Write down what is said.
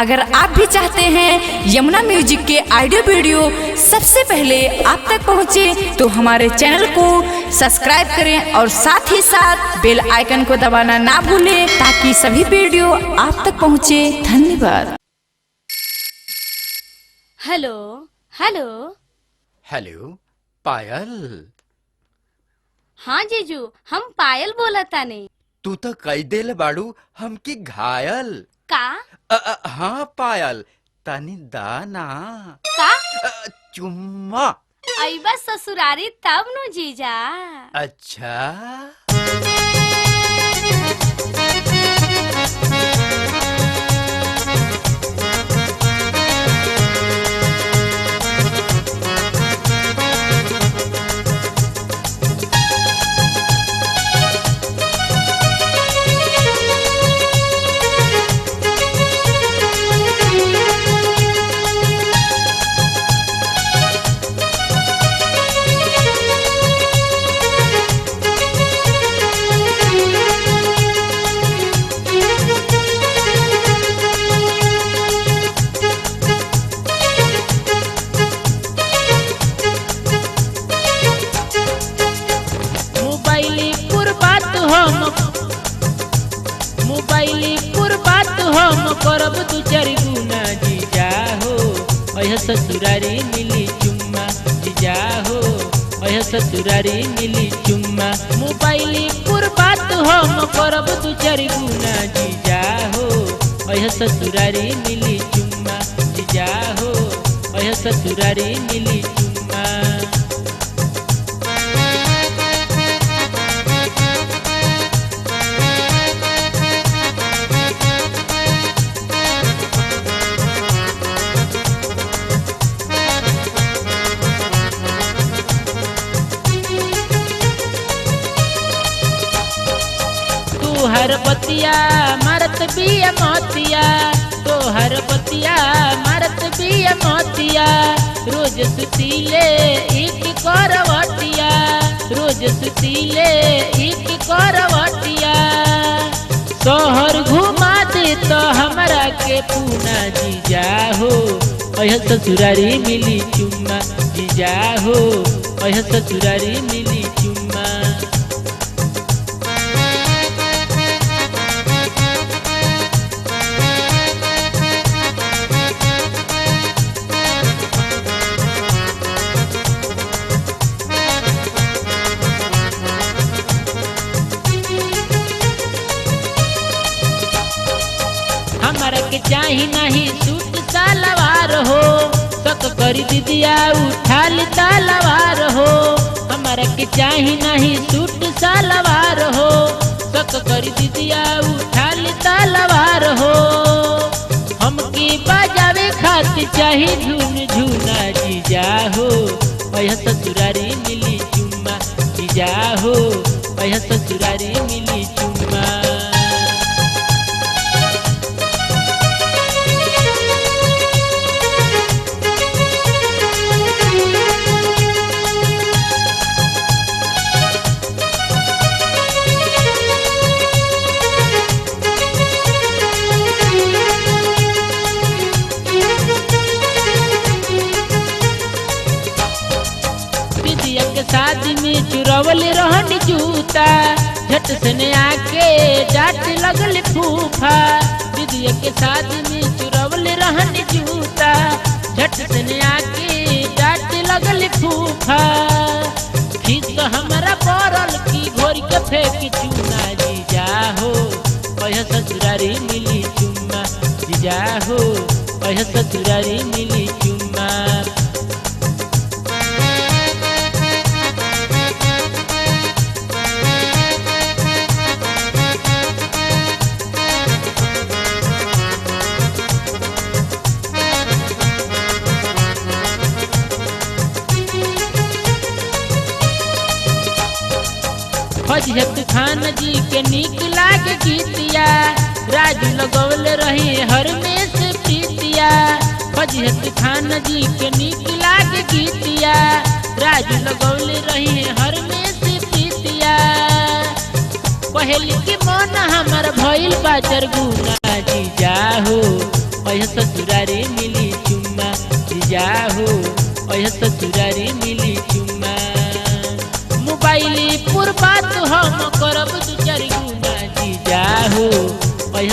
अगर आप भी चाहते हैं यमुना म्यूजिक के ऑडियो वीडियो सबसे पहले आप तक पहुंचे, तो हमारे चैनल को सब्सक्राइब करें और साथ ही साथ बेल आइकन को दबाना ना भूलें, ताकि सभी वीडियो आप तक पहुंचे। धन्यवाद। हेलो हेलो हेलो पायल। हाँ जीजू, हम पायल बोला ताने। तू तो कई देल बाड़ू हमकी घायल का? हाँ पायल, तनी दाना का? चुम्मा। अइबा ससुरारी तब नु जीजा। अच्छा करब तू चारि गुना जीजा हो, अह ससुरारी मिली चुम्मा जीजा हो, अह ससुरारी मिली चुम्मा। मोबाइली पुर बात हम करब तू चारि गुना जीजा हो, अह ससुरारी मिली चुम्मा जीजा हो, अह ससुरारी मिली चुम्मा। तोहर बतिया मारत बिया मोतिया, तोहर बतिया मारत बिया मोतिया। रोज सुतीले एक करवटिया, रोज सुतीले एक करवटिया। शहर घुमा दे तो हमरा के पूना जीजा हो, अह ससुरारी मिली चुम्मा जीजा हो, अह ससुरारी मिली चुम्मा। हमारा के चाही नहीं सूट सलवार हो, तक करी दीदिया उठा ली तलवार हो। हमारा के चाही नहीं सूट सलवार हो, तक करी दीदिया उठा ली तलवार हो। हमकी बजावे खातिर चाही झून झूना जीजा हो, अह ससुरारी मिली चुम्मा जीजा हो, अह ससुरारी मिली चुम्मा। शादी में चुरवल रहनी जूता, झट से आके डांट लगल फूफा। दीदी के शादी में चुरवल रहनी जूता, झट से आके डांट लगल फूफा। खींच तो हमारा पड़ल की घोर के फेंक चूना जीजा हो, अह ससुरारी मिली चुम्मा जीजा हो, अह ससुरारी मिली चुम्मा। फजहत खान जी के नीक लागे गीतिया, राजू लगौल रही हर में से प्रीतिया। फजहत खान जी के नीक लागे गीतिया, राजू लगौल रही हर में से प्रीतिया। पहल की मन हमर भइल बाजर गुना जीजा हो, अह ससुरारी मिली चुम्मा जीजा हो अह ससुरारी मिली चुम्मा मोबाइली पुर बात हम करब दू चार गुना जीजा हो अह